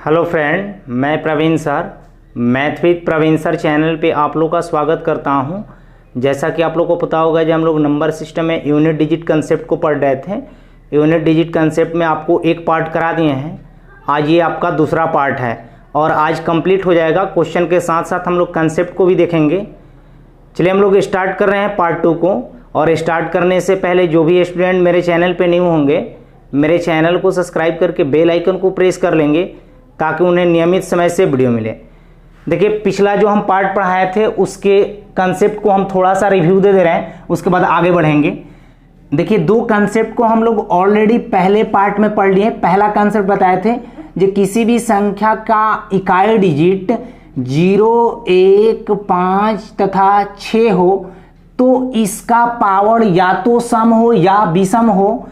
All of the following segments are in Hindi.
हेलो फ्रेंड, मैं Praveen sir math with Praveen sir channel पे आप लोग का स्वागत करता हूं। जैसा कि आप लोग को पता होगा, जब हम लोग नंबर सिस्टम में यूनिट डिजिट कंसेप्ट को पढ़ रहे थे, यूनिट डिजिट कंसेप्ट में आपको एक पार्ट करा दिए हैं। आज ये आपका दूसरा पार्ट है और आज कंप्लीट हो जाएगा। क्वेश्चन के साथ साथ हम लोग कंसेप्ट को भी देखेंगे। चलिए हम लोग स्टार्ट कर रहे हैं पार्ट 2 को। और स्टार्ट करने से पहले जो भी स्टूडेंट मेरे चैनल पे न्यू होंगे, मेरे चैनल को सब्सक्राइब करके बेल आइकन को प्रेस कर लेंगे ताकि उन्हें नियमित समय से वीडियो मिले। देखिए, पिछला जो हम पार्ट पढ़ाए थे उसके कंसेप्ट को हम थोड़ा सा रिव्यू दे रहे हैं, उसके बाद आगे बढ़ेंगे। देखिए, दो कंसेप्ट को हम लोग ऑलरेडी पहले पार्ट में पढ़ लिए। पहला कंसेप्ट बताए थे, जो किसी भी संख्या का इकाई डिजिट 0, 1, 5 तथा 6 हो तो इसका पावर या तो सम हो या विषम हो,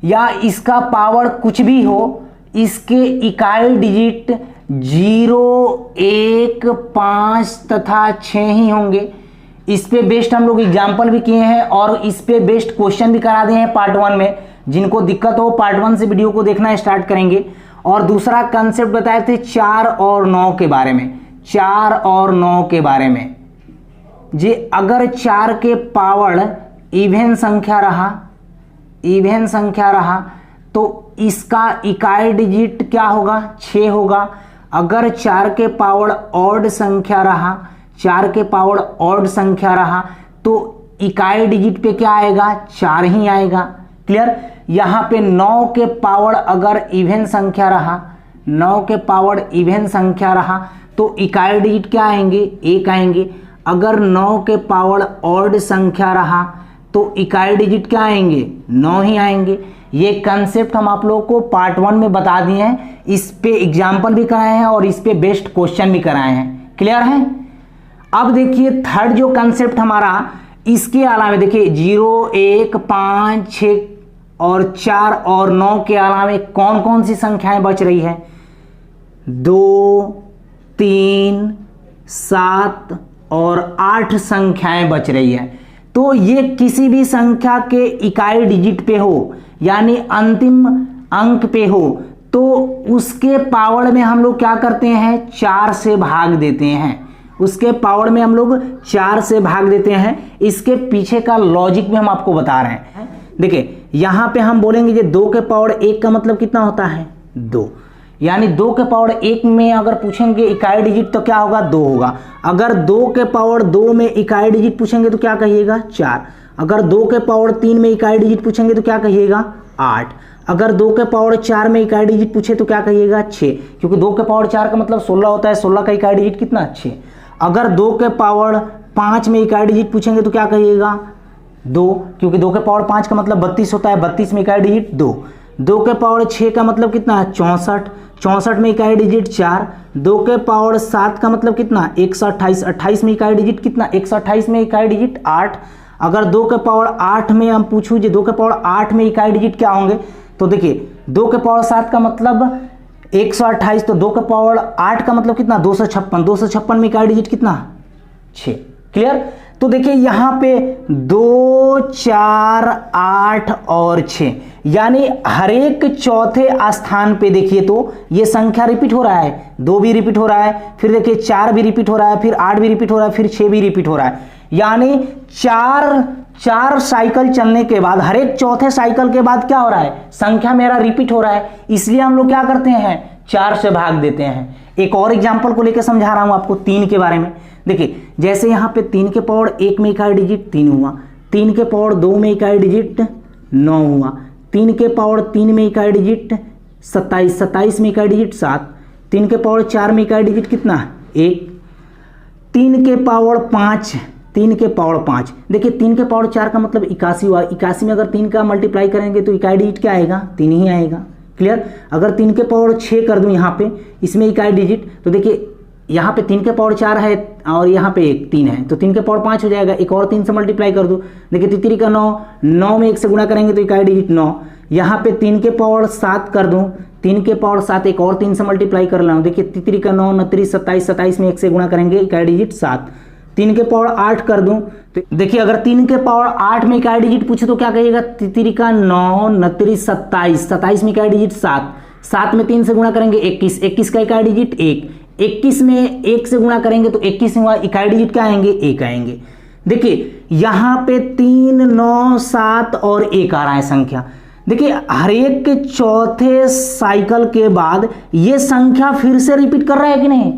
या इसका पावर कुछ भी हो, इसके इकाई डिजिट 0, 1, 5 तथा 6 ही होंगे। इस पे बेस्ड हम लोग एग्जाम्पल भी किए हैं और इस पे बेस्ड क्वेश्चन भी करा दिए हैं पार्ट 1 में। जिनको दिक्कत हो पार्ट 1 से वीडियो को देखना स्टार्ट करेंगे। और दूसरा कंसेप्ट बताए थे 4 और 9 के बारे में। 4 और 9 के बारे में, जी अगर 4 के पावर इवन संख्या रहा तो इसका इकाई डिजिट क्या होगा? 6 होगा। अगर 4 के पावर ऑड संख्या रहा, 4 के पावर ऑड संख्या रहा तो इकाई डिजिट पे क्या आएगा? 4 ही आएगा। क्लियर? यहां पे 9 के पावर अगर इवन संख्या रहा, 9 के पावर इवन संख्या रहा तो इकाई डिजिट क्या आएंगे? 1 आएंगे। अगर 9 के पावर ऑड संख्या रहा तो इकाई डिजिट क्या आएंगे? 9 ही आएंगे। ये कंसेप्ट हम आप लोगों को पार्ट 1 में बता दिए हैं। इस पे एग्जाम्पल भी कराए हैं और इस पे बेस्ट क्वेश्चन भी कराए हैं। क्लियर है? अब देखिए थर्ड जो कंसेप्ट हमारा, इसके अलावा देखिए 0, 1, 5, 6 और 4 और 9 के अलावा कौन कौन सी संख्याएं बच रही है? 2, 3, 7 और 8 संख्याएं बच रही है। तो ये किसी भी संख्या के इकाई डिजिट पे हो, यानी अंतिम अंक पे हो, तो उसके पावर में हम लोग क्या करते हैं? 4 से भाग देते हैं। उसके पावर में हम लोग 4 से भाग देते हैं। इसके पीछे का लॉजिक भी हम आपको बता रहे हैं। देखिए, यहां पे हम बोलेंगे कि 2 के पावर 1 का मतलब कितना होता है? 2। यानी 2 के पावर 1 में अगर पूछेंगे इकाई डिजिट तो क्या होगा? 2 होगा। अगर 2 के पावर 2 में इकाई डिजिट पूछेंगे तो क्या कहिएगा? 4। अगर 2 के पावर 3 में इकाई डिजिट पूछेंगे तो क्या कहिएगा? 8। अगर 2 के पावर 4 में इकाई डिजिट पूछे तो क्या कहिएगा? 6, क्योंकि 2 के पावर 4 का मतलब 16 होता है। 16 का इकाई डिजिट कितना? 6। अगर 2 के पावर 5 में इकाई डिजिट पूछेंगे तो क्या कहिएगा? 2, क्योंकि 2 के पावर 5 का मतलब 32 होता है। 32 में इकाई डिजिट 2। 2 के पावर 6 का मतलब कितना? 64। 64 में इकाई डिजिट 4। 2 के पावर 7 का मतलब कितना? 128। 28 में इकाई डिजिट कितना? 128 में इकाई डिजिट 8। अगर 2 के पावर 8 में हम पूछूं जी 2 के पावर 8 में इकाई डिजिट क्या होंगे, तो देखिए 2 के पावर 7 का मतलब 128, तो 2 के पावर 8 का मतलब कितना? 256। 256 में इकाई डिजिट कितना? 6। क्लियर? तो देखिए यहां पे 2, 4, 8 और 6, यानी हर एक चौथे स्थान पे देखिए तो ये संख्या रिपीट हो रहा है। 2 भी रिपीट हो रहा है, फिर देखिए 4 भी रिपीट हो रहा है, फिर 8 भी रिपीट हो रहा है, फिर 6 भी रिपीट हो रहा है। यानी 4 साइकिल चलने के बाद, हर एक चौथे साइकिल के बाद क्या हो रहा है? संख्या मेरा रिपीट हो रहा है। इसलिए हम लोग क्या करते हैं? 4 से भाग देते हैं। एक और एग्जांपल को लेकर समझा रहा हूं आपको 3 के बारे में। देखिए, जैसे यहां पे 3 के पावर 1 में इकाई डिजिट 3 हुआ। 3 के पावर 2 में इकाई डिजिट 9 हुआ। 3 के पावर 3 में इकाई डिजिट 27। 27 में इकाई डिजिट 7। 3 के पावर 4 में इकाई डिजिट कितना? 1। 3 के पावर 5, 3 के पावर 5, देखिए 3 के पावर 4 का मतलब 81 हुआ। 81 में अगर 3 का मल्टीप्लाई करेंगे तो इकाई डिजिट क्या आएगा? 3 ही आएगा। क्लियर? अगर 3 के पावर 6 कर दूं यहाँ पे, इसमें इकाई डिजिट, तो देखिए यहाँ पे 3 के पावर 4 है और यहाँ पे 3 है, तो 3 के पावर 5 हो जाएगा। एक और 3 से मल्टीप्लाई कर दो, देखिए 3 का 9, 9 में 1 से गुणा करेंगे तो इकाई डिजिट 9। यहाँ पे 3 के पावर 7 कर दूं, 3 के पावर 7 एक और 3 से मल्टीप्लाई कर रहा हूँ, देखिए 3 का 9, 29, 27, 27 में 1 से गुणा करेंगे इकाई डिजिट 7। 3 के पावर 8 कर दूं तो देखिए अगर 3 के पावर 8 में इकाई डिजिट पूछे तो क्या कहिएगा? 3 का 9, 29, 27, 27 में इकाई डिजिट 7। 7 में 3 से गुणा करेंगे 21, 21 का इकाई डिजिट 1, 21 में 1 से गुणा करेंगे तो 21 में इकाई डिजिट क्या आएंगे 1 आएंगे। देखिए यहां पे 3, 9, 7 और 1 आ रहा है संख्या। देखिए हर एक के चौथे साइकिल के बाद ये संख्या फिर से रिपीट कर रहा है कि नहीं,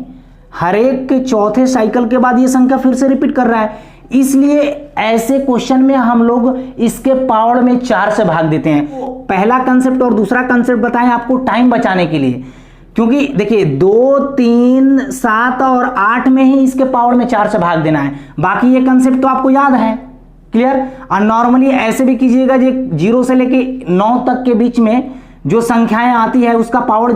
हर एक के चौथे साइकिल के बाद ये संख्या फिर से रिपीट कर रहा है, इसलिए ऐसे क्वेश्चन में हम लोग इसके पावर में 4 से भाग देते हैं। पहला कंसेप्ट और दूसरा कंसेप्ट बताएं आपको टाइम बचाने के लिए, क्योंकि देखिए 2, 3, 7 और 8 में ही इसके पावर में 4 से भाग देना है, बाकी ये कंसेप्ट तो आपको याद है, क्लियर। और नॉर्मली ऐसे भी कीजिएगा, जो 0 से लेके 9 तक के बीच में जो संख्याएं आती है उसका पावर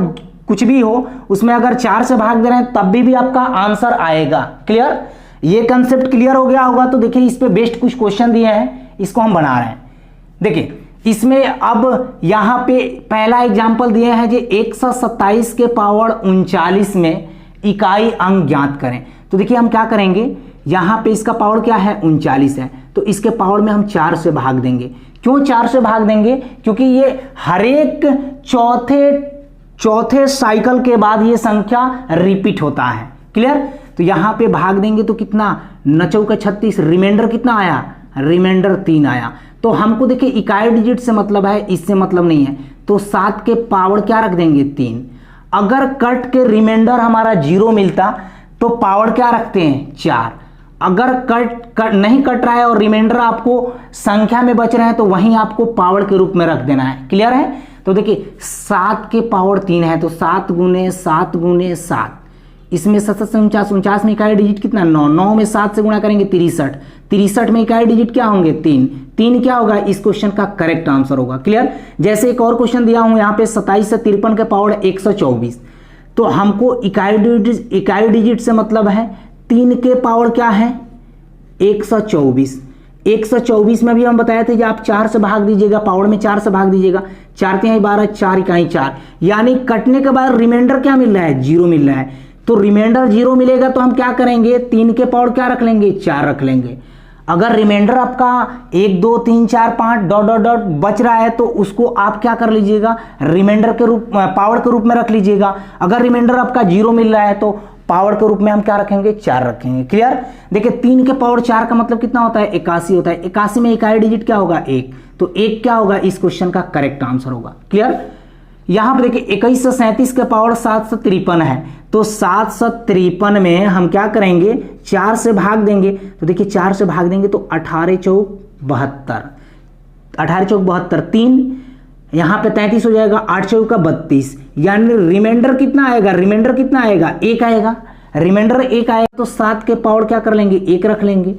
कुछ भी हो, उसमें अगर 4 से भाग दे रहे हैं तब भी आपका आंसर आएगा, क्लियर। ये कंसेप्ट क्लियर हो गया होगा। तो देखिए इस पे बेस्ट कुछ क्वेश्चन दिए हैं, इसको हम बना रहे हैं। देखिए इसमें अब यहां पे पहला एग्जांपल दिए हैं जो 127 के पावर 39 में इकाई अंक ज्ञात करें। तो देखिए हम क्या करेंगे, यहां पे इसका पावर क्या है 39 है, तो इसके पावर में हम 4 से भाग देंगे। क्यों 4 से भाग देंगे, क्योंकि ये हर एक चौथे साइकिल के बाद ये संख्या रिपीट होता है, क्लियर। तो यहां पे भाग देंगे तो कितना 9 का 36, रिमाइंडर कितना आया, रिमाइंडर 3 आया। तो हमको देखिए इकाई डिजिट से मतलब है, इससे मतलब नहीं है, तो 7 के पावर क्या रख देंगे 3। अगर कट के रिमाइंडर हमारा 0 मिलता तो पावर क्या रखते हैं 4। अगर कट नहीं कट रहा है और रिमाइंडर आपको संख्या में बच रहे हैं तो वहीं आपको पावर के रूप में रख देना है, क्लियर है। तो देखिए 7 के पावर 3 है, तो 7 गुने 7 गुने 7, इसमें 7 49 में इकाई डिजिट कितना 9, 9 में 7 से गुणा करेंगे 63, 63 में इकाई डिजिट क्या होंगे 3, 3 क्या होगा, इस क्वेश्चन का करेक्ट आंसर होगा, क्लियर। जैसे एक और क्वेश्चन दिया हूं यहाँ पे 27 से 53 के पावर 124, तो हमको इकाई डिजिट से मतलब है 3 के पावर क्या है 124। 124 में भी हम बताए थे कि आप 4 से भाग दीजिएगा, पावर में 4 से भाग दीजिएगा, 4 तिहाई 12, 4 इकाई 4, यानी कटने के बाद रिमाइंडर क्या मिल रहा है 0 मिल रहा है। तो रिमाइंडर 0 मिलेगा तो हम क्या करेंगे 3 के पावर क्या रख लेंगे 4 रख लेंगे। अगर रिमाइंडर आपका 1, 2, 3, 4, 5 डॉट डॉट डॉट बच रहा है तो उसको आप क्या कर लीजिएगा रिमाइंडर के रूप पावर के रूप में रख लीजिएगा। अगर रिमाइंडर आपका 0 मिल रहा है तो पावर के रूप में हम क्या रखेंगे 4 रखेंगे, क्लियर। देखिए 3 के पावर 4 का मतलब कितना होता है 81 होता है। 81 में इकाई डिजिट क्या होगा 1, तो 1 क्या होगा इस क्वेश्चन का करेक्ट आंसर होगा, क्लियर। यहां पर देखिए 21 से 37 के पावर 753 है, तो 753 में हम क्या करेंगे 4 से भाग देंगे। तो देखिए 4 से भाग देंगे तो 18 चौक 72, 18 चौक 72, 3 यहां पे 33 हो जाएगा, 8 चौक का 32, यानी रिमाइंडर कितना आएगा, रिमाइंडर कितना आएगा 1 आएगा, रिमाइंडर 1 आएगा तो 7 के पावर क्या कर लेंगे 1 रख लेंगे।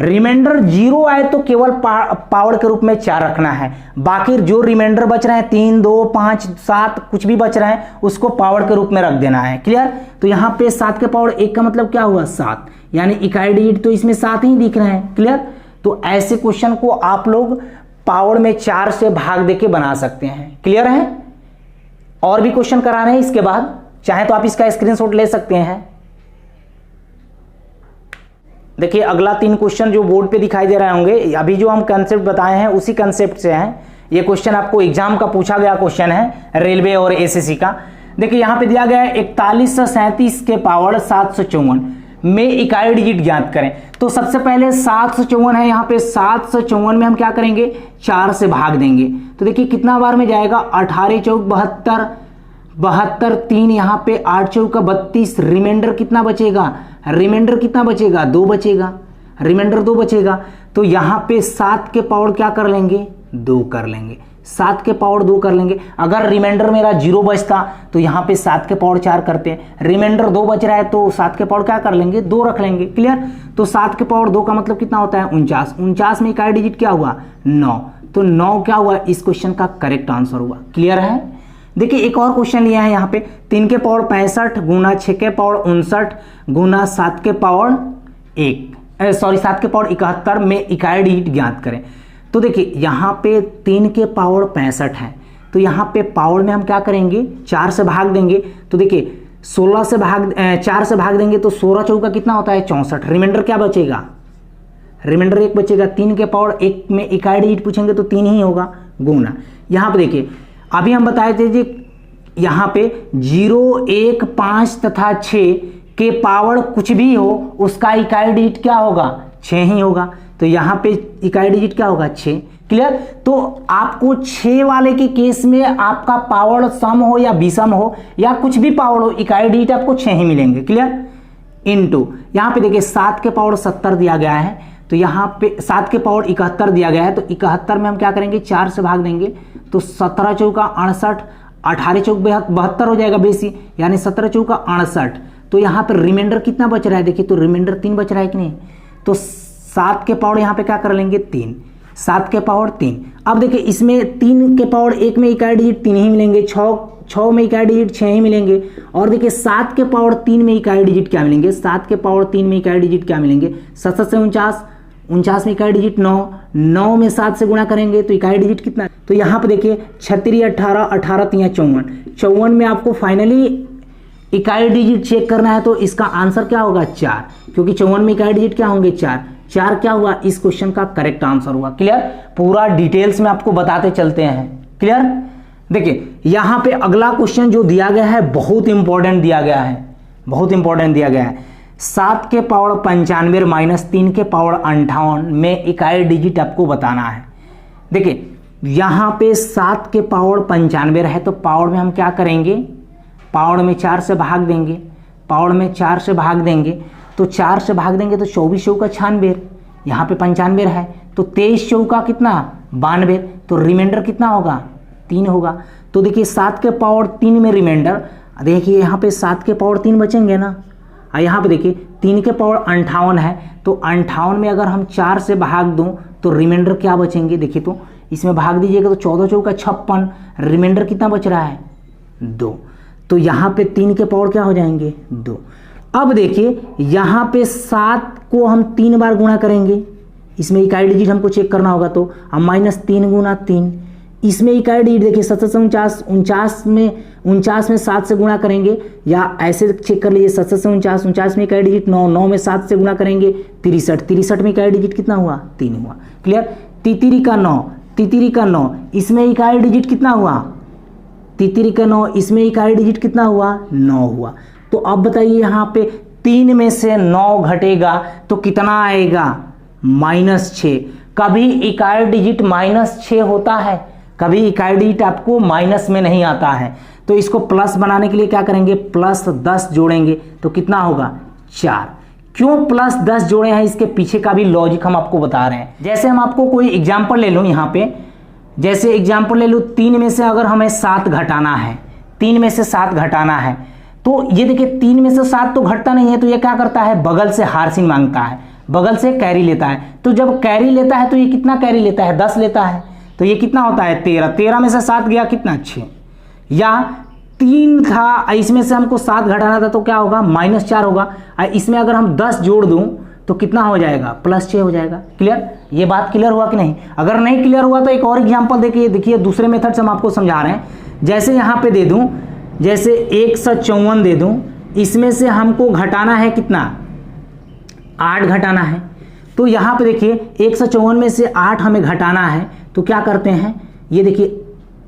रिमाइंडर 0 आए तो केवल पावर के रूप में 4 रखना है, बाकी जो रिमाइंडर बच रहे हैं 3, 2, 5, 7 कुछ भी बच रहे हैं उसको पावर के रूप में रख देना है, क्लियर। तो यहाँ पे 7 के पावर 1 का मतलब क्या हुआ 7, यानी इकाई डिजिट तो इसमें 7 ही दिख रहे हैं, क्लियर। तो ऐसे क्वेश्चन को आप लोग पावर में 4 से भाग देके बना सकते हैं, क्लियर है। और भी क्वेश्चन करा रहे हैं इसके बाद, चाहे तो आप इसका स्क्रीनशॉट ले सकते हैं। देखिए अगला 3 क्वेश्चन जो बोर्ड पे दिखाई दे रहे होंगे, अभी जो हम कंसेप्ट बताए हैं उसी कंसेप्ट से हैं। ये क्वेश्चन आपको एग्जाम का पूछा गया क्वेश्चन है, रेलवे और एसएससी का। देखिए यहाँ पे दिया गया है 41 से 37 के पावर 754 में इकाई डिजिट ज्ञात करें। तो सबसे पहले 754 है, यहाँ पे 754 में हम क्या करेंगे 4 से भाग देंगे। तो देखिए कितना बार में जाएगा 18 चौक 72, 72, 3 यहाँ पे 8 चौक का 32, रिमाइंडर कितना बचेगा, रिमाइंडर कितना बचेगा 2 बचेगा, रिमाइंडर 2 बचेगा। तो यहाँ पे 7 के पावर क्या कर लेंगे 2 कर लेंगे, 7 के पावर 2 कर लेंगे। अगर रिमाइंडर मेरा 0 बचता तो यहाँ पे 7 के पावर 4 करते हैं, रिमाइंडर 2 बच रहा है तो 7 के पावर क्या कर लेंगे 2 रख लेंगे, क्लियर। तो 7 के पावर 2 का मतलब कितना होता है 49, 49 में इकाई डिजिट क्या हुआ 9, तो 9 क्या हुआ इस क्वेश्चन का करेक्ट आंसर हुआ, क्लियर है। देखिए एक और क्वेश्चन लिया है यहाँ पे 3 के पावर 65 गुना 6 के पावर 59 गुना 7 के पावर 7 के पावर 71 में इकाई डिजिट ज्ञात करें। तो देखिए यहाँ पे 3 के पावर 65 है, तो यहाँ पे पावर में हम क्या करेंगे 4 से भाग देंगे। तो देखिए 4 से भाग देंगे तो 16 चौका कितना होता है 64, रिमाइंडर क्या बचेगा, रिमाइंडर 1 बचेगा। 3 के पावर 1 में इकाई डिजिट पूछेंगे तो 3 ही होगा गुना। यहाँ पे देखिए अभी हम बताए थे जी यहाँ पे 0, 1, 5 तथा 6 के पावर कुछ भी हो उसका इकाई डिजिट क्या होगा, 6 ही होगा। तो यहाँ पे इकाई डिजिट क्या होगा, 6। क्लियर। तो आपको 6 वाले के केस में आपका पावर सम हो या विषम हो या कुछ भी पावर हो, इकाई डिजिट आपको 6 ही मिलेंगे। क्लियर। इनटू यहाँ पे देखिए 7 के पावर 70 दिया गया है, तो यहाँ पे 7 के पावर 71 दिया गया है, तो 71 में हम क्या करेंगे, 4 से भाग देंगे, तो 17 चौका 68, 18 चौक 72 हो जाएगा बेसी, यानी 17 चौका 68। तो यहाँ पर रिमाइंडर कितना बच रहा है, देखिए तो रिमाइंडर 3 बच रहा है कि नहीं। तो 7 के पावर यहाँ पे क्या कर लेंगे, 3, 7 के पावर 3। अब देखिए इसमें 3 के पावर 1 में इकाई डिजिट 3 ही मिलेंगे, 6 में इकाई डिजिट 6 ही मिलेंगे। और देखिए 7 के पावर 3 में इकाई डिजिट क्या मिलेंगे, 7 के पावर 3 में इकाई डिजिट क्या मिलेंगे, 7 से 49, 49 में इकाई डिजिट 9, 9 में 7 से गुणा करेंगे तो इकाई डिजिट कितना। तो यहाँ पे देखिए 36, 18, 18 3 54, 54 में आपको फाइनली इकाई डिजिट चेक करना है, तो इसका आंसर क्या होगा, 4, क्योंकि 54 में इकाई डिजिट क्या होंगे, 4। 4 क्या हुआ, इस क्वेश्चन का करेक्ट आंसर हुआ। क्लियर। पूरा डिटेल्स में आपको बताते चलते हैं। क्लियर। देखिए यहां पे अगला क्वेश्चन जो दिया गया है बहुत इंपॉर्टेंट दिया गया है, बहुत इंपॉर्टेंट दिया गया है। 7 के पावर 95 माइनस 3 के पावर 58 में इकाई डिजिट आपको बताना है। देखिए यहां पे 7 के पावर 95 है, तो पावर में हम क्या करेंगे, पावर में 4 से भाग देंगे, पावर में 4 से भाग देंगे, तो 4 से भाग देंगे तो 24 चौका 96, यहाँ पे 95 है, तो 23 चौका कितना, 92, तो रिमाइंडर कितना होगा, 3 होगा। तो देखिए 7 के पावर 3 में रिमाइंडर, देखिए यहाँ पे 7 के पावर 3 बचेंगे ना, और यहाँ पे देखिए 3 के पावर 58 है, तो 58 में अगर हम 4 से भाग दूं तो रिमाइंडर क्या बचेंगे, देखिए तो इसमें भाग दीजिएगा तो 14 चौका 56, रिमाइंडर कितना बच रहा है, 2। तो यहाँ पे 3 के पावर क्या हो जाएंगे, 2। अब देखिए यहाँ पे 7 को हम 3 बार गुणा करेंगे, इसमें इकाई डिजिट हमको चेक करना होगा, तो हम -3 गुना 3, इसमें इकाई डिजिट देखिए 7 से 49, 49 में 7 से गुणा करेंगे, या ऐसे चेक कर लीजिए 7 से 49, 49 में इकाई डिजिट 9, 9 में 7 से गुणा करेंगे 63, 63 में इकाई डिजिट कितना हुआ, 3 हुआ। क्लियर। तितरी का 9, तितरी का 9, इसमें इकाई डिजिट कितना हुआ, तितरी का 9, इसमें इकाई डिजिट कितना हुआ, 9 हुआ। तो अब बताइए यहाँ पे 3 में से 9 घटेगा तो कितना आएगा, -6। कभी इकाई डिजिट -6 होता है, कभी इकाई डिजिट आपको माइनस में नहीं आता है। तो इसको प्लस बनाने के लिए क्या करेंगे, +10 जोड़ेंगे तो कितना होगा, 4। क्यों +10 जोड़े हैं, इसके पीछे का भी लॉजिक हम आपको बता रहे हैं। जैसे हम आपको कोई एग्जाम्पल ले लूँ यहाँ पे, जैसे एग्जाम्पल ले लूँ 3 में से अगर हमें 7 घटाना है, 3 में से 7 घटाना है, तो ये देखिए 3 में से 7 तो घटता नहीं है, तो ये क्या करता है, बगल से हार्सिंग मांगता है, बगल से कैरी लेता है। तो जब कैरी लेता है तो ये कितना कैरी लेता है, 10 लेता है, तो ये कितना होता है, 13। 13 में से 7 गया कितना, 6। या 3 था, इसमें से हमको 7 घटाना था तो क्या होगा, -4 होगा। इसमें अगर हम 10 जोड़ दूं तो कितना हो जाएगा, +6 हो जाएगा। क्लियर। ये बात क्लियर हुआ कि नहीं। अगर नहीं क्लियर हुआ तो एक और एग्जांपल देखिए दूसरे मेथड से हम आपको समझा रहे हैं। जैसे यहाँ पे दे दूं, जैसे 154 दे दूं, इसमें से हमको घटाना है कितना, 8 घटाना है। तो यहाँ पे देखिए 154 में से 8 हमें घटाना है, तो क्या करते हैं, ये देखिए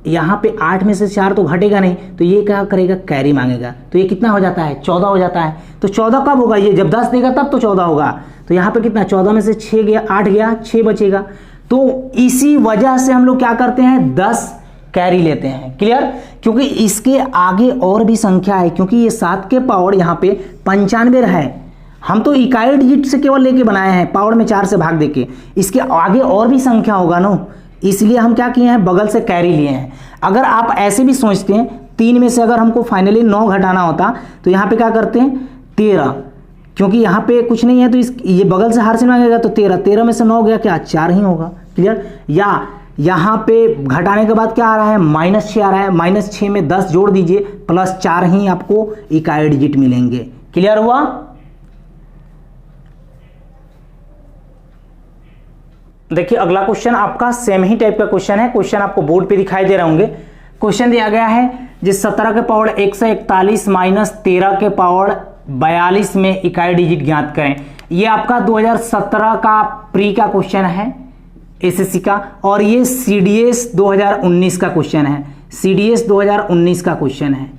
यहाँ पे 8 में से 4 तो घटेगा नहीं, तो ये क्या करेगा, कैरी मांगेगा, तो ये कितना हो जाता है, 14 हो जाता है। तो 14 कब होगा, ये जब 10 देगा तब तो 14 होगा। तो यहाँ पे कितना, 14 में से 6 गया, 8 गया, 6 बचेगा। तो इसी वजह से हम लोग क्या करते हैं, 10 कैरी लेते हैं। क्लियर। क्योंकि इसके आगे और भी संख्या है, क्योंकि ये 7 के पावर यहाँ पे 95 है, हम तो इकाई डिजिट से केवल लेके बनाए हैं, पावर में 4 से भाग देके, इसके आगे और भी संख्या होगा ना, इसलिए हम क्या किए हैं, बगल से कैरी लिए हैं। अगर आप ऐसे भी सोचते हैं, 3 में से अगर हमको फाइनली 9 घटाना होता तो यहाँ पे क्या करते हैं, 13, क्योंकि यहाँ पे कुछ नहीं है तो ये बगल से हार से मांगेगा, तो 13, 13 में से 9 गया क्या, 4 ही होगा। क्लियर। या यहाँ पे घटाने के बाद क्या आ रहा है, -6 आ रहा है, -6 में 10 जोड़ दीजिए, +4 ही आपको इकाई डिजिट मिलेंगे। क्लियर हुआ। देखिए अगला क्वेश्चन आपका सेम ही टाइप का क्वेश्चन है। क्वेश्चन आपको बोर्ड पे दिखाई दे रहे होंगे। क्वेश्चन दिया गया है, जिस 17 के पावर 141 माइनस 13 के पावर 42 में इकाई डिजिट ज्ञात करें। ये आपका 2017 का प्री का क्वेश्चन है एसएससी का, और ये सीडीएस 2019 का क्वेश्चन है। CDS 2019 का क्वेश्चन है।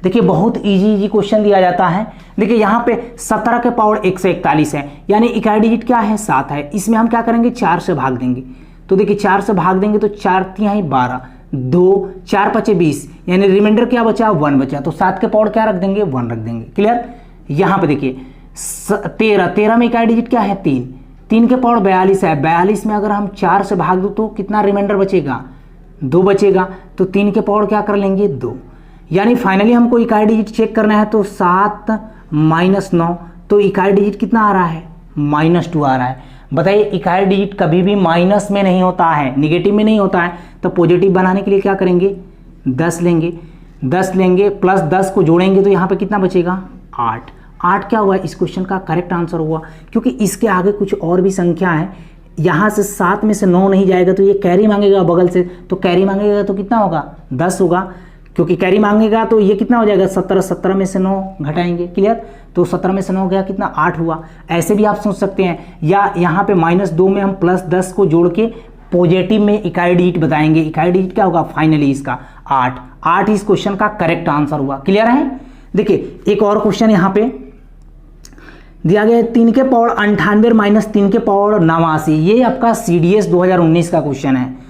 देखिए बहुत इजी क्वेश्चन दिया जाता है। देखिए यहाँ पे 17 के पावर 141 है, यानी इकाई डिजिट क्या है 7 है। इसमें हम क्या करेंगे 4 से भाग देंगे। तो देखिए 4 से भाग देंगे तो 4 तिहाई 12, 2 4 5 20, यानी रिमाइंडर क्या बचा 1 बचा। तो 7 के पावर क्या रख देंगे 1 रख देंगे। क्लियर। यहाँ पे देखिए 13 में इकाई डिजिट क्या है 3, 3 के पावर 42 है। 42 में अगर हम 4 से भाग दो तो कितना रिमाइंडर बचेगा 2 बचेगा। तो 3 के पावर क्या कर लेंगे 2, यानी फाइनली हमको इकाई डिजिट चेक करना है। तो 7 - 9, तो इकाई डिजिट कितना आ रहा है -2 आ रहा है। बताइए इकाई डिजिट कभी भी माइनस में नहीं होता है, निगेटिव में नहीं होता है। तो पॉजिटिव बनाने के लिए क्या करेंगे 10 लेंगे, 10 लेंगे प्लस 10 को जोड़ेंगे तो यहाँ पे कितना बचेगा 8। 8 क्या हुआ इस क्वेश्चन का करेक्ट आंसर हुआ, क्योंकि इसके आगे कुछ और भी संख्या है। यहाँ से 7 में से 9 नहीं जाएगा तो ये कैरी मांगेगा बगल से, तो कैरी मांगेगा तो कितना होगा 10 होगा, क्योंकि कैरी मांगेगा तो ये कितना हो जाएगा 17, 17 में से 9 घटाएंगे। क्लियर। तो 17 में से 9 गया कितना 8 हुआ। ऐसे भी आप सोच सकते हैं, या यहाँ पे -2 में हम +10 को जोड़ के पॉजिटिव में इकाई डिजिट बताएंगे। इकाई डिजिट क्या होगा फाइनली इसका 8। 8 इस क्वेश्चन का करेक्ट आंसर हुआ। क्लियर है। देखिए एक और क्वेश्चन यहाँ पे दिया गया है 3 के पावर 98 - 3 के पावर 89। ये आपका CDS 2019 का क्वेश्चन है।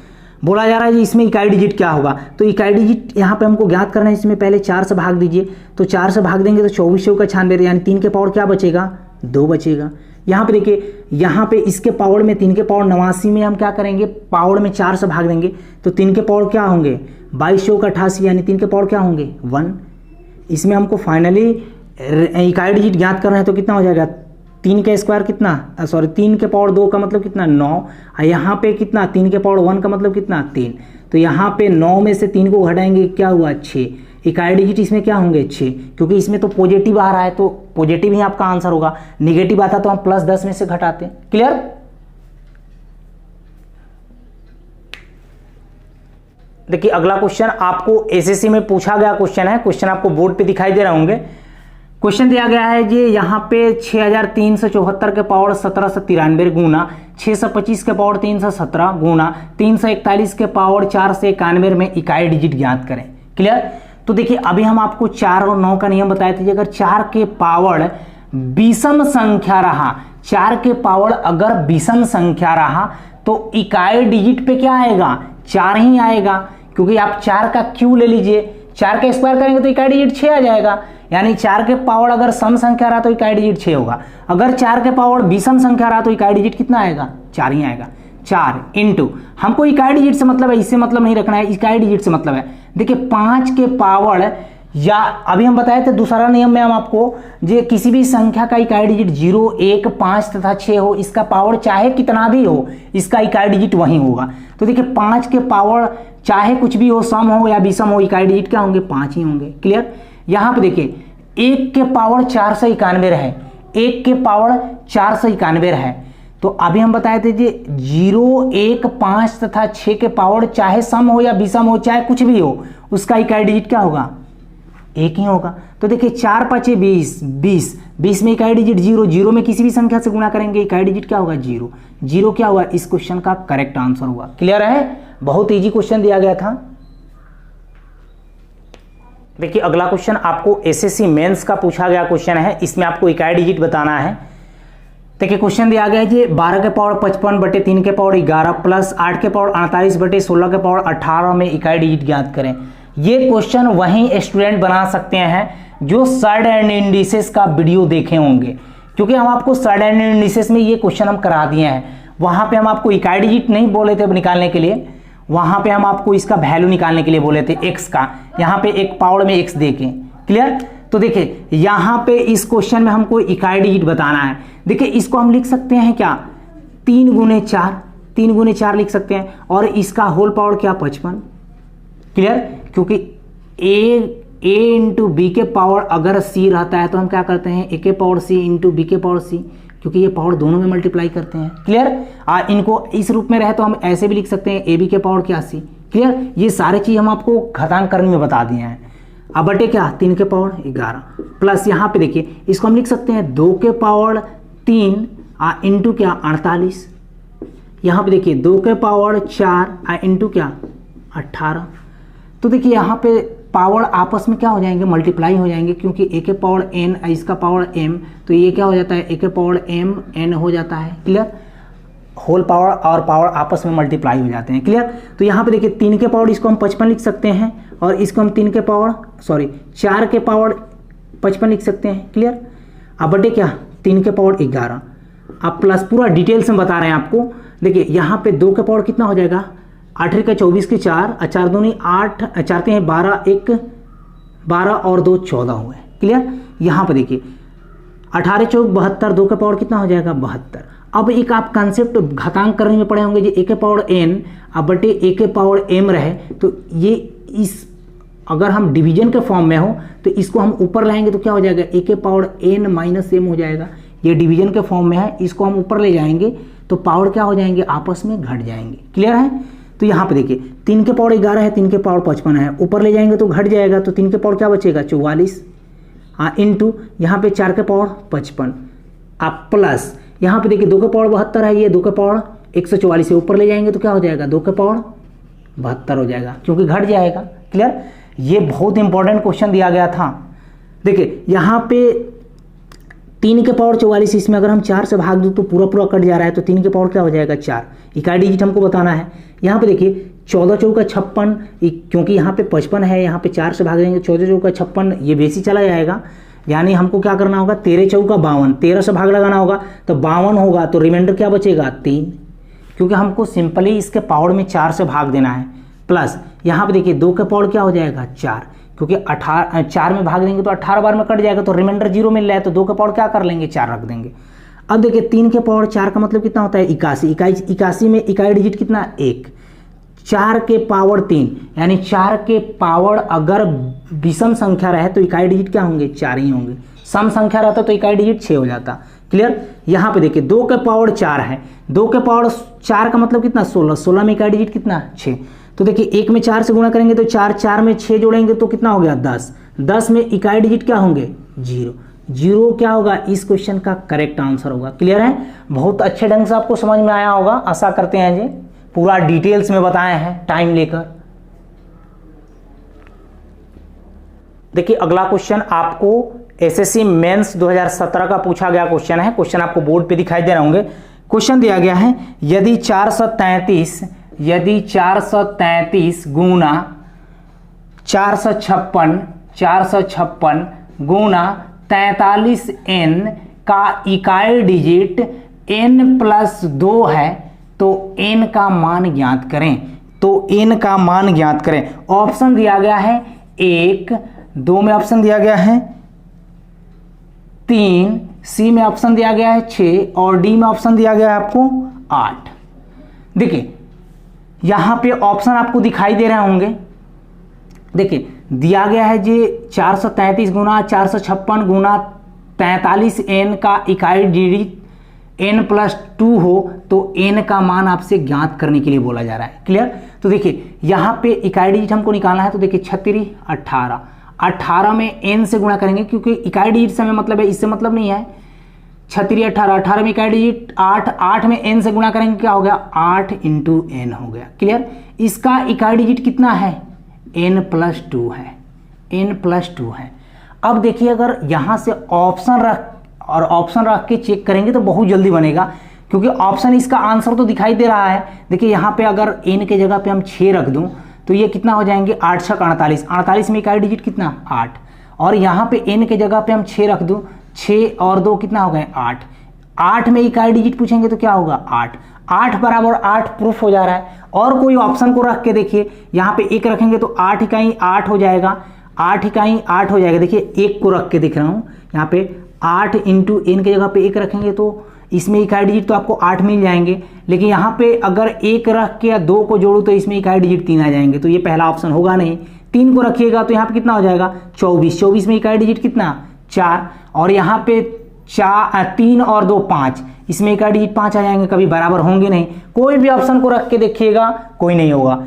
बोला जा रहा है जी इसमें इकाई डिजिट क्या होगा। तो इकाई डिजिट यहाँ पे हमको ज्ञात करना है। इसमें पहले 4 से भाग दीजिए, तो 4 से भाग देंगे तो 24 का 96, यानी 3 के पावर क्या बचेगा 2 बचेगा। यहाँ पे देखिए, यहाँ पे इसके पावर में 3 के पावर 89 में हम क्या करेंगे पावर में 4 से भाग देंगे तो 3 के पावर क्या होंगे 22 का 88, यानी 3 के पावर क्या होंगे 1। इसमें हमको फाइनली इकाई डिजिट ज्ञात करना है तो कितना हो जाएगा 3 का स्क्वायर कितना 3 के पावर 2 का मतलब कितना 9, और यहाँ पे कितना 3 के पावर 1 का मतलब कितना 3। तो यहाँ पे 9 में से 3 को घटाएंगे क्या हुआ 6। इकाई डिजिट इसमें क्या होंगे 6, क्योंकि इसमें तो पॉजिटिव आ रहा है तो पॉजिटिव ही आपका आंसर होगा। निगेटिव आता तो हम +10 में से घटाते। क्लियर। देखिए अगला क्वेश्चन आपको SSC में पूछा गया क्वेश्चन है। क्वेश्चन आपको बोर्ड पे दिखाई दे रहे होंगे। क्वेश्चन दिया गया है जी यहाँ पे 6374 के पावर 1793 गुना 625 के पावर 317 गुना 341 के पावर 491 में इकाई डिजिट ज्ञात करें। क्लियर। तो देखिए अभी हम आपको 4 और 9 का नियम बताए थे। अगर 4 के पावर विषम संख्या रहा, 4 के पावर अगर विषम संख्या रहा तो इकाई डिजिट पे क्या आएगा 4 ही आएगा, क्योंकि आप 4 का क्यू ले लीजिए, 4 का स्क्वायर करेंगे तो इकाई डिजिट 6 आ जाएगा। यानी 4 के पावर अगर सम संख्या रहा तो इकाई डिजिट 6 होगा। अगर 4 के पावर विषम संख्या रहा तो इकाई डिजिट कितना आएगा 4 ही आएगा। 4 इंटू, हमको इकाई डिजिट से मतलब है, इससे मतलब नहीं रखना है, इकाई डिजिट से मतलब है। देखिए 5 के पावर, या अभी हम बताए थे दूसरा नियम में हम आपको, जो किसी भी संख्या का इकाई डिजिट 0, 1, 5 तथा 6 हो, इसका पावर चाहे कितना भी हो इसका इकाई डिजिट वही होगा। तो देखिए 5 के पावर चाहे कुछ भी हो, सम हो या विषम हो, इकाई डिजिट क्या होंगे 5 ही होंगे। क्लियर। यहाँ पे देखिए 1 के पावर 491 है, 1 के पावर 491 है। तो अभी हम बताए थे जी 0, 1, 5 तथा 6 के पावर चाहे सम हो या विषम हो, चाहे कुछ भी हो, उसका इकाई डिजिट क्या होगा 1 ही होगा। तो देखिए 4 5 20, 20 में इकाई डिजिट 0, 0 में किसी भी संख्या से गुणा करेंगे इकाई डिजिट क्या होगा 0, 0 क्या हुआ इस क्वेश्चन का करेक्ट आंसर हुआ। क्लियर है। बहुत इजी क्वेश्चन दिया गया था। देखिए अगला क्वेश्चन आपको SSC मेंस का पूछा गया क्वेश्चन है। इसमें आपको इकाई डिजिट बताना है। देखिए क्वेश्चन दिया गया है जी 12 के पावर 55 बटे 3 के पावर 11 प्लस 8 के पावर 48 बटे 16 के पावर 18 में इकाई डिजिट ज्ञात करें। ये क्वेश्चन वही स्टूडेंट बना सकते हैं जो सर्ड एंड इंडिसेस का वीडियो देखे होंगे, क्योंकि हम आपको सर्ड एंड इंडिसेस में ये क्वेश्चन हम करा दिए हैं। वहां पे हम आपको इकाई डिजिट नहीं बोले थे निकालने के लिए, वहां पे हम आपको इसका वैल्यू निकालने के लिए बोले थे x का, यहाँ पे एक पावर में x देके। क्लियर। तो देखिए यहाँ पे इस क्वेश्चन में हमको इकाई डिजिट बताना है। देखिए इसको हम लिख सकते हैं क्या 3 × 4, 3 × 4 लिख सकते हैं, और इसका होल पावर क्या 55। क्लियर। क्योंकि a इंटू बी के पावर अगर c रहता है तो हम क्या करते हैं a के पावर c इंटू बी के पावर c, क्योंकि ये पावर दोनों में मल्टीप्लाई करते हैं। क्लियर। इनको इस रूप में रहे तो हम ऐसे भी लिख सकते हैं ए बी के पावर क्या c। क्लियर। ये सारे चीज हम आपको घातांकरण में बता दिए हैं। अब बटे क्या 3 के पावर 11 प्लस यहाँ पे देखिए इसको हम लिख सकते हैं 2 के पावर 3 इंटू क्या 48। यहाँ पे देखिए 2 के पावर 4 इंटू क्या 18। तो देखिए यहाँ पे पावर आपस में क्या हो जाएंगे, मल्टीप्लाई हो जाएंगे, क्योंकि ए के पावर एन इसका पावर एम, तो ये क्या हो जाता है, ए के पावर एम एन हो जाता है। क्लियर, होल पावर और पावर आपस में मल्टीप्लाई हो जाते हैं। क्लियर, तो यहाँ पे देखिए 3 के पावर इसको हम 55 लिख सकते हैं, और इसको हम 4 के पावर 55 लिख सकते हैं। क्लियर, अब बटे क्या 3 के पावर 11, अब प्लस पूरा डिटेल्स में बता रहे हैं आपको। देखिए यहाँ पे 2 के पावर कितना हो जाएगा, 8 का 24 के 4, 4 दूनी 8, 4 हैं 12, 1 12 और 2 14 हुए। क्लियर, यहाँ पे देखिए 18 चौक 72, 2 के पावर कितना हो जाएगा 72। अब एक आप कंसेप्ट घातांक करने में पढ़े होंगे, जो ए के पावर एन अब बटे ए के पावर एम रहे, तो ये इस अगर हम डिवीजन के फॉर्म में हो तो इसको हम ऊपर लाएंगे तो क्या हो जाएगा, ए के पावर एन माइनस एम हो जाएगा। ये डिवीजन के फॉर्म में है, इसको हम ऊपर ले जाएंगे तो पावर क्या हो जाएंगे, आपस में घट जाएंगे। क्लियर है, तो यहाँ पे देखिए 3 के पावर 11 है, 3 के पावर 55 है, ऊपर ले जाएंगे तो घट जाएगा, तो 3 के पावर क्या बचेगा 44, इंटू यहाँ पे 4 के पावर 55, आप प्लस यहाँ पे देखिए 2 के पावर 72 है, ये 2 के पावर 144 है, ऊपर ले जाएंगे तो क्या हो जाएगा 2 के पावर 72 हो जाएगा, क्योंकि घट जाएगा। क्लियर, ये बहुत इंपॉर्टेंट क्वेश्चन दिया गया था। देखिए यहाँ पे 3 के पावर 44, इसमें अगर हम 4 से भाग दूँ तो पूरा पूरा कट जा रहा है, तो 3 के पावर क्या हो जाएगा 4, इकाई डिजिट हमको बताना है। यहाँ पे देखिए 14 चौका 56, क्योंकि यहाँ पे 55 है, यहाँ पे 4 से भाग देंगे, 14 चौका 56, ये बेसी चला जाएगा, यानी हमको क्या करना होगा 13 चौका 52, 13 से भाग लगाना होगा तो 52 होगा, तो रिमाइंडर क्या बचेगा 3, क्योंकि हमको सिंपली इसके पावर में 4 से भाग देना है। प्लस यहाँ पे देखिए 2 के पावर क्या हो जाएगा 4, क्योंकि 4 में भाग देंगे तो 18 बार में कट जाएगा, तो रिमाइंडर 0 मिल रहा है, तो 2 के पावर क्या कर लेंगे 4 रख देंगे। अब देखिए 3 के पावर 4 का मतलब कितना होता है 81, 81 में इकाई डिजिट कितना 1, 4 के पावर 3, यानी 4 के पावर अगर विषम संख्या रहे तो इकाई डिजिट क्या होंगे 4 ही होंगे, सम संख्या रहता तो इकाई डिजिट 6 हो जाता। क्लियर, यहाँ पे देखिए 2 के पावर 4 है, 2 के पावर 4 का मतलब कितना 16, 16 में इकाई डिजिट कितना 6, तो देखिए 1 में 4 से गुणा करेंगे तो 4, 4 में 6 जोड़ेंगे तो कितना हो गया 10, 10 में इकाई डिजिट क्या होंगे 0, 0 क्या होगा इस क्वेश्चन का करेक्ट आंसर होगा। क्लियर है, बहुत अच्छे ढंग से आपको समझ में आया होगा, आशा करते हैं जी, पूरा डिटेल्स में बताए हैं टाइम लेकर। देखिए अगला क्वेश्चन आपको एसएससी मेंस 2017 का पूछा गया क्वेश्चन है, क्वेश्चन आपको बोर्ड पे दिखाई दे रहे होंगे। क्वेश्चन दिया गया है, यदि 433 गुना 456 गुना 43n का इकाई डिजिट n प्लस 2 है, तो n का मान ज्ञात करें। तो n का मान ज्ञात करें, ऑप्शन दिया गया है 1, 2 में ऑप्शन दिया गया है 3, सी में ऑप्शन दिया गया है 6 और डी में ऑप्शन दिया गया है आपको 8। देखिए यहां पे ऑप्शन आपको दिखाई दे रहे होंगे। देखिए दिया गया है जी 433 गुना 456 गुना 43n का इकाई डिजिट n प्लस 2 हो तो n का मान आपसे ज्ञात करने के लिए बोला जा रहा है। क्लियर, तो देखिए यहाँ पे इकाई डिजिट हमको निकालना है, तो देखिए 36 18, 18 में n से गुणा करेंगे, क्योंकि इकाई डिजिट से हमें मतलब है, इससे मतलब नहीं है। 36 18, 18 में इकाई डिजिट 8, 8 में n से गुणा करेंगे क्या हो गया 8 इंटू n हो गया। क्लियर, इसका इकाई डिजिट कितना है n प्लस 2 है, n प्लस 2 है। अब देखिए अगर यहाँ से ऑप्शन रख के चेक करेंगे तो बहुत जल्दी बनेगा, क्योंकि ऑप्शन इसका आंसर तो दिखाई दे रहा है। देखिए यहाँ पे अगर n के जगह पे हम 6 रख दूं तो ये कितना हो जाएंगे 8 6 48, 48 में इकाई डिजिट कितना 8, और यहाँ पे n के जगह पे हम 6 रख दूं, 6 और 2 कितना हो गए 8, 8 में इकाई डिजिट पूछेंगे तो क्या होगा 8, 8 बराबर 8 प्रूफ हो जा रहा है। और कोई ऑप्शन को रख के देखिए, यहाँ पे 1 रखेंगे तो 8 इकाई 8 हो जाएगा, 8 इकाई 8 हो जाएगा। देखिए 1 को रख के दिख रहा हूँ, यहाँ पे 8 इंटू n की जगह पे 1 रखेंगे तो इसमें इकाई डिजिट तो आपको 8 मिल जाएंगे, लेकिन यहाँ पे अगर 1 रख के या 2 को जोड़ू तो इसमें इकाई डिजिट 3 आ जाएंगे, तो ये पहला ऑप्शन होगा नहीं। 3 को रखिएगा तो यहाँ पे कितना हो जाएगा 24, 24 में इकाई डिजिट कितना 4, और यहाँ पे 3 और 2 5, इसमें इकाई डिजिट 5 आ जाएंगे, कभी बराबर होंगे नहीं। कोई भी ऑप्शन को रख के देखिएगा कोई नहीं होगा,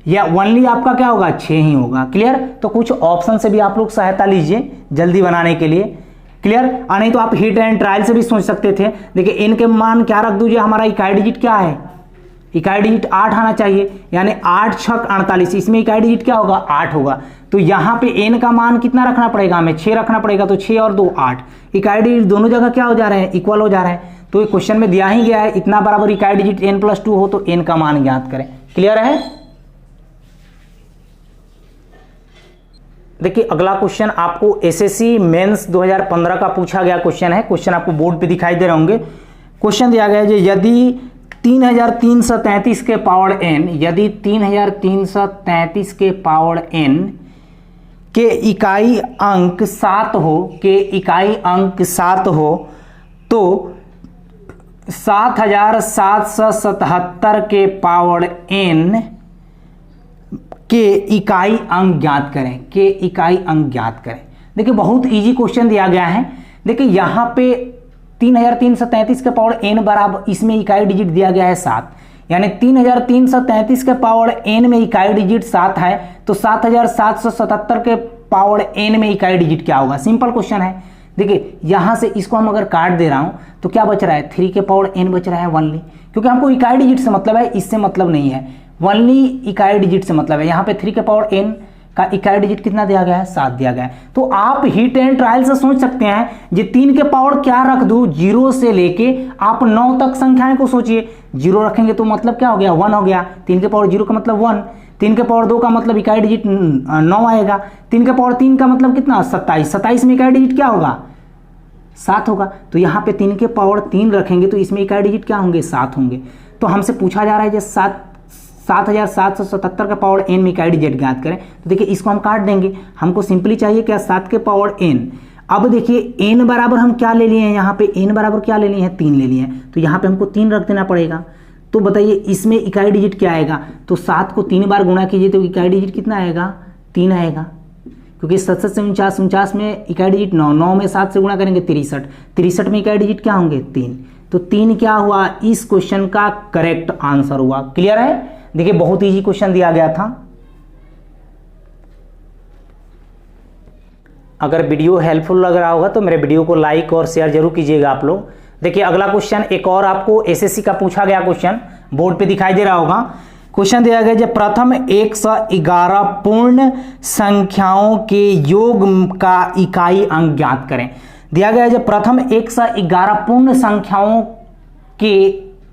या ओनली आपका क्या होगा 6 ही होगा। क्लियर, तो कुछ ऑप्शन से भी आप लोग सहायता लीजिए जल्दी बनाने के लिए। क्लियर, नहीं तो आप हिट एंड ट्रायल से भी सोच सकते थे। देखिए n के मान क्या रख दीजिए, हमारा इकाई डिजिट क्या है इकाई डिजिट 8 आना चाहिए, यानी 8 छक 48, इसमें इकाई डिजिट क्या होगा 8 होगा। तो यहाँ पे n का मान कितना रखना पड़ेगा हमें 6 रखना पड़ेगा, तो 6 और 2 8, इकाई डिजिट दोनों जगह क्या हो जा रहे हैं इक्वल हो जा रहे हैं। तो ये क्वेश्चन में दिया ही गया है इतना बराबर इकाई डिजिट n+2 हो तो n का मान ज्ञात करें। क्लियर है। देखिए अगला क्वेश्चन आपको एसएससी मेंस 2015 का पूछा गया क्वेश्चन है। क्वेश्चन आपको बोर्ड पे दिखाई दे रहे होंगे। क्वेश्चन दिया गया है यदि 3333 के पावर n, यदि 3333 के पावर n के इकाई अंक 7 हो, के इकाई अंक 7 हो तो 7777 के पावर n के इकाई अंक ज्ञात करें, के इकाई अंक ज्ञात करें। देखिए बहुत इजी क्वेश्चन दिया गया है। देखिए यहाँ पे 3333 के पावर n बराबर, इसमें इकाई डिजिट दिया गया है 7, यानी 3333 के पावर n में इकाई डिजिट 7 है तो 7777 के पावर n में इकाई डिजिट क्या होगा। सिंपल क्वेश्चन है। देखिए यहाँ से इसको हम अगर काट दे रहा हूँ तो क्या बच रहा है 3 के पावर n बच रहा है ओनली, क्योंकि हमको इकाई डिजिट से मतलब है, इससे मतलब नहीं है, ओनली इकाई डिजिट से मतलब है। यहाँ पे 3 के पावर n का इकाई डिजिट कितना दिया गया है 7 दिया गया है। तो आप हिट एंड ट्रायल से सोच सकते हैं ये 3 के पावर क्या रख दूं, 0 से लेके आप 9 तक संख्याएं को सोचिए। 0 रखेंगे तो मतलब क्या हो गया 1 हो गया, 3 के पावर 0 का मतलब 1, 3 के पावर 2 का मतलब इकाई डिजिट 9 आएगा, 3 के पावर 3 का मतलब कितना 27, 27 में इकाई डिजिट क्या होगा 7 होगा। तो यहाँ पे 3 के पावर 3 रखेंगे तो इसमें इकाई डिजिट क्या होंगे 7 होंगे। तो हमसे पूछा जा रहा है जो 7777 का पावर n में इकाई डिजिट ज्ञात करें। तो देखिए इसको हम काट देंगे, हमको सिंपली चाहिए क्या 7 के पावर n। अब देखिए n बराबर हम क्या ले लिए हैं, यहाँ पे n बराबर क्या ले लिए हैं 3 ले लिए हैं, तो यहाँ पे हमको 3 रख देना पड़ेगा। तो बताइए इसमें इकाई डिजिट क्या आएगा, तो 7 को 3 बार गुणा कीजिए तो इकाई डिजिट कितना आएगा 3 आएगा, क्योंकि 7 से 49 में इकाई डिजिट 9, 9 में 7 से गुणा करेंगे 63, 63 में इकाई डिजिट क्या होंगे 3। तो 3 क्या हुआ इस क्वेश्चन का करेक्ट आंसर हुआ। क्लियर है। देखिए बहुत इजी क्वेश्चन दिया गया था। अगर वीडियो हेल्पफुल लग रहा होगा तो मेरे वीडियो को लाइक और शेयर जरूर कीजिएगा आप लोग। देखिए अगला क्वेश्चन एक और आपको एसएससी का पूछा गया क्वेश्चन बोर्ड पे दिखाई दे रहा होगा। क्वेश्चन दिया गया जब प्रथम 111 पूर्ण संख्याओं के योग का इकाई अंक ज्ञात करें। दिया गया जब प्रथम 111 पूर्ण संख्याओं के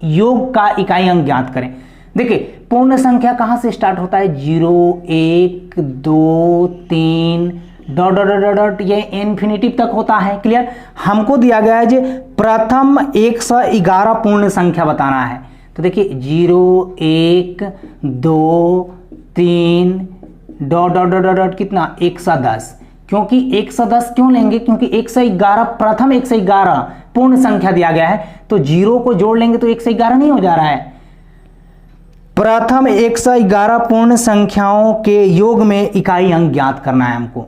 योग का इकाई अंक ज्ञात करें। देखिए पूर्ण संख्या कहां से स्टार्ट होता है 0 1 2 3 डॉट डॉट डॉट डॉट, ये इन्फिनिटिव तक होता है। क्लियर। हमको दिया गया है जो प्रथम 111 पूर्ण संख्या बताना है। तो देखिए 0 1 2 3 डॉट डॉट डॉट डॉट कितना 110, क्योंकि 110 क्यों लेंगे, क्योंकि 111 प्रथम 111 पूर्ण संख्या दिया गया है, तो 0 को जोड़ लेंगे तो 111 नहीं हो जा रहा है। प्रथम 111 पूर्ण संख्याओं के योग में इकाई अंक ज्ञात करना है हमको।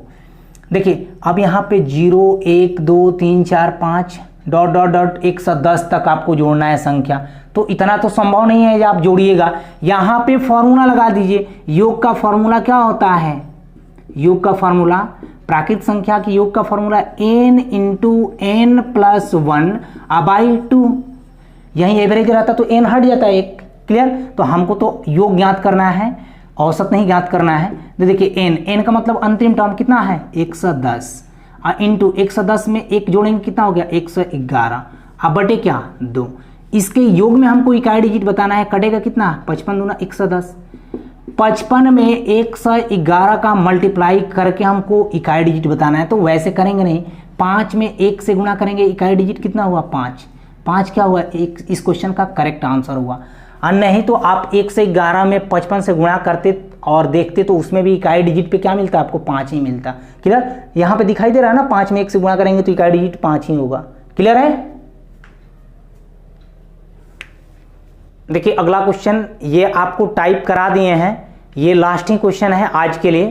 देखिए अब यहाँ पे 0 1 2 3 4 5 डॉट डॉट डॉट 110 तक आपको जोड़ना है संख्या, तो इतना तो संभव नहीं है आप जोड़िएगा। यहाँ पे फॉर्मूला लगा दीजिए। योग का फॉर्मूला क्या होता है, योग का फॉर्मूला प्राकृत संख्या की योग का formula n into n plus 1/2, यही एवरेज रहता तो n हट जाता है एक। क्लियर। तो हमको तो योग ज्ञात करना है, औसत नहीं ज्ञात करना है। तो देखिए n का मतलब अंतिम टर्म कितना है 110 इंटू 110 में एक जोड़ेंगे कितना हो गया 111, अब बटे क्या 2। इसके योग में हमको इकाई डिजिट बताना है, कटेगा कितना 55 दूना 110, 55 में 111 का मल्टीप्लाई करके हमको इकाई डिजिट बताना है। तो वैसे करेंगे नहीं, 5 में 1 से गुणा करेंगे, इकाई डिजिट कितना हुआ 5, 5 क्या हुआ एक, इस क्वेश्चन का करेक्ट आंसर हुआ। और नहीं तो आप 1 से 11 में 55 से गुणा करते और देखते तो उसमें भी इकाई डिजिट पे क्या मिलता आपको 5 ही मिलता। क्लियर। यहाँ पे दिखाई दे रहा है ना 5 में 1 से गुणा करेंगे तो इकाई डिजिट 5 ही होगा। क्लियर है। देखिए अगला क्वेश्चन ये आपको टाइप करा दिए हैं, ये लास्ट ही क्वेश्चन है आज के लिए।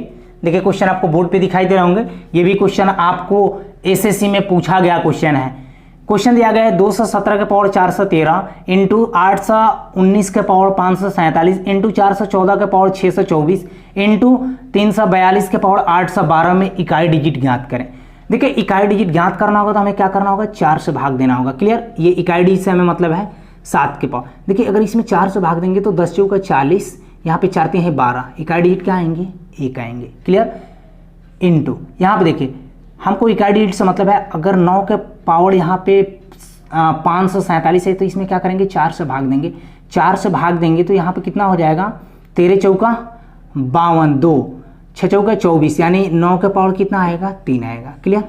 देखिए क्वेश्चन आपको बोर्ड पे दिखाई दे रहे होंगे, ये भी क्वेश्चन आपको एसएससी में पूछा गया क्वेश्चन है। क्वेश्चन दिया गया है 217 के पावर 413 इंटू 819 के पावर 547 इंटू 414 के पावर 624 इंटू 342 के पावर 812 में इकाई डिजिट ज्ञात करें। देखिए इकाई डिजिट ज्ञात करना होगा तो हमें क्या करना होगा 4 से भाग देना होगा। क्लियर। ये इकाई डिजिट से हमें मतलब है 7 के पावर। देखिए अगर इसमें 4 से भाग देंगे तो 10 चौका 40, यहाँ पे 4 हैं 12, इकाई डिजिट क्या आएंगे 1 आएंगे। क्लियर। इनटू यहाँ पे देखिए हमको इकाई डिजिट से मतलब है अगर 9 के पावर यहाँ पे 547 है तो इसमें क्या करेंगे 4 से भाग देंगे। 4 से भाग देंगे तो यहाँ पे कितना हो जाएगा 13 चौका 52, 2 6 चौका 24, यानी 9 के पावर कितना आएगा 3 आएगा। क्लियर।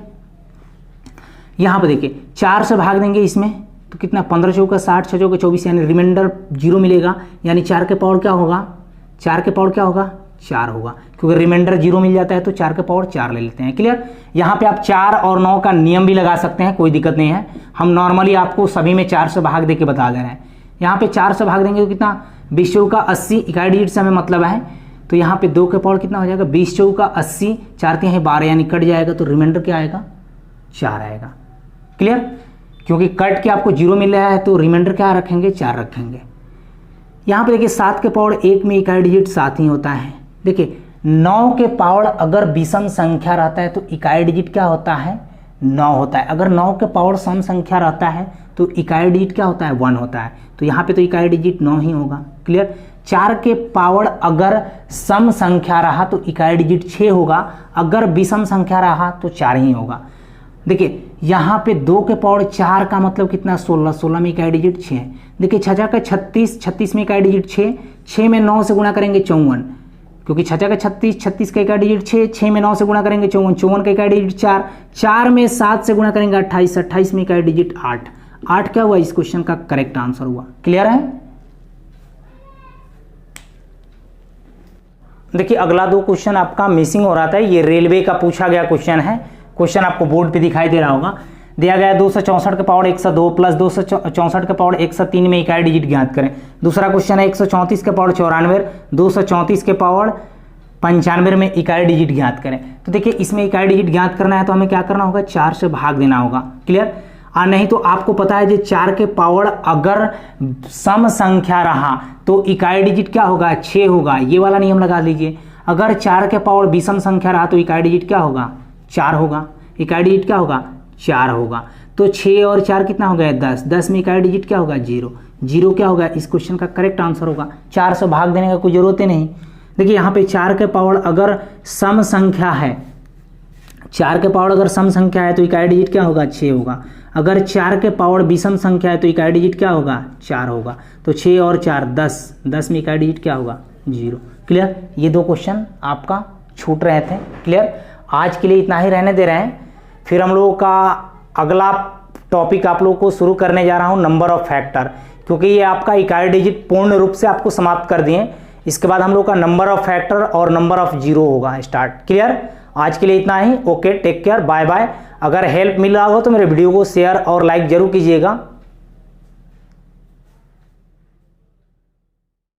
यहाँ पे देखिए 4 से भाग देंगे इसमें तो कितना 15 चौका 60, 6 चौका 24, यानी रिमाइंडर 0 मिलेगा, यानी 4 के पावर क्या होगा 4 के पावर क्या होगा 4 होगा, क्योंकि रिमाइंडर 0 मिल जाता है तो 4 के पावर 4 ले लेते हैं। क्लियर। यहाँ पे आप 4 और 9 का नियम भी लगा सकते हैं, कोई दिक्कत नहीं है, हम नॉर्मली आपको सभी में 4 से भाग दे के बता दे रहे हैं। यहाँ पे 4 से भाग देंगे तो कितना 20 चौका 80, इकाई डिजिट से हमें मतलब है, तो यहाँ पे 2 के पावर कितना हो जाएगा 20 चौका 80, 4 हैं 12, यानी कट जाएगा तो रिमाइंडर क्या आएगा 4 आएगा। क्लियर। क्योंकि कट के आपको 0 मिल रहा है तो रिमाइंडर क्या रखेंगे 4 रखेंगे। यहाँ पे देखिए 7 के पावर 1 में इकाई डिजिट 7 ही होता है। देखिए 9 के पावर अगर विषम संख्या रहता है तो इकाई डिजिट क्या होता है 9 होता है। अगर 9 के पावर सम संख्या रहता है तो इकाई डिजिट क्या होता है 1 होता है, तो यहाँ पे तो इकाई डिजिट 9 ही होगा। क्लियर। 4 के पावर अगर सम संख्या रहा तो इकाई डिजिट 6 होगा, अगर विषम संख्या रहा तो 4 ही होगा। देखिए यहाँ पे 2 के पावर 4 का मतलब कितना 16, 16 में इकाई डिजिट 6। देखिए 6 का 36, 36 में इकाई डिजिट 6, 6 में 9 से गुणा करेंगे 54, क्योंकि 6 का 36, 36 का इकाई डिजिट 6, 6 में 9 से गुणा करेंगे 54, 54 का इकाई डिजिट 4, 4 में 7 से गुणा करेंगे 28, 28 में इकाई डिजिट 8, 8 क्या हुआ इस क्वेश्चन का करेक्ट आंसर हुआ। क्लियर है। देखिए अगला 2 क्वेश्चन आपका मिसिंग हो रहा था, ये रेलवे का पूछा गया क्वेश्चन है। क्वेश्चन आपको बोर्ड पे दिखाई दे रहा होगा। दिया गया 264 के पावर 102 प्लस 264 के पावर 103 में इकाई डिजिट ज्ञात करें। दूसरा क्वेश्चन है 134 के पावर 94, 234 के पावर 95 में इकाई डिजिट ज्ञात करें। तो देखिए इसमें इकाई डिजिट ज्ञात करना है तो हमें क्या करना होगा 4 से भाग देना होगा। क्लियर। और नहीं तो आपको पता है जो 4 के पावर अगर सम संख्या रहा तो इकाई डिजिट क्या होगा 6 होगा, ये वाला नियम लगा लीजिए। अगर 4 के पावर विषम संख्या रहा तो इकाई डिजिट क्या होगा 4 होगा, इकाई डिजिट क्या होगा 4 होगा। तो 6 और 4 कितना हो गया 10, 10 में इकाई डिजिट क्या होगा 0, 0 क्या होगा इस क्वेश्चन का करेक्ट आंसर होगा। 4 से भाग देने का कोई जरूरत ही नहीं। देखिए यहाँ पे 4 के पावर अगर सम संख्या है, 4 के पावर अगर सम संख्या है तो इकाई डिजिट क्या होगा 6 होगा। अगर 4 के पावर विषम संख्या है तो इकाई डिजिट क्या होगा 4 होगा। तो 6 और 4 10, 10 में इकाई डिजिट क्या होगा 0। क्लियर। ये 2 क्वेश्चन आपका छूट रहे थे। क्लियर। आज के लिए इतना ही रहने दे रहे हैं, फिर हम लोगों का अगला टॉपिक आप लोगों को शुरू करने जा रहा हूं नंबर ऑफ फैक्टर, क्योंकि ये आपका इकाई डिजिट पूर्ण रूप से आपको समाप्त कर दिए। इसके बाद हम लोग का नंबर ऑफ फैक्टर और नंबर ऑफ जीरो होगा स्टार्ट। क्लियर। आज के लिए इतना ही। Okay, take care, bye bye. अगर हेल्प मिला हो तो मेरे वीडियो को शेयर और लाइक जरूर कीजिएगा।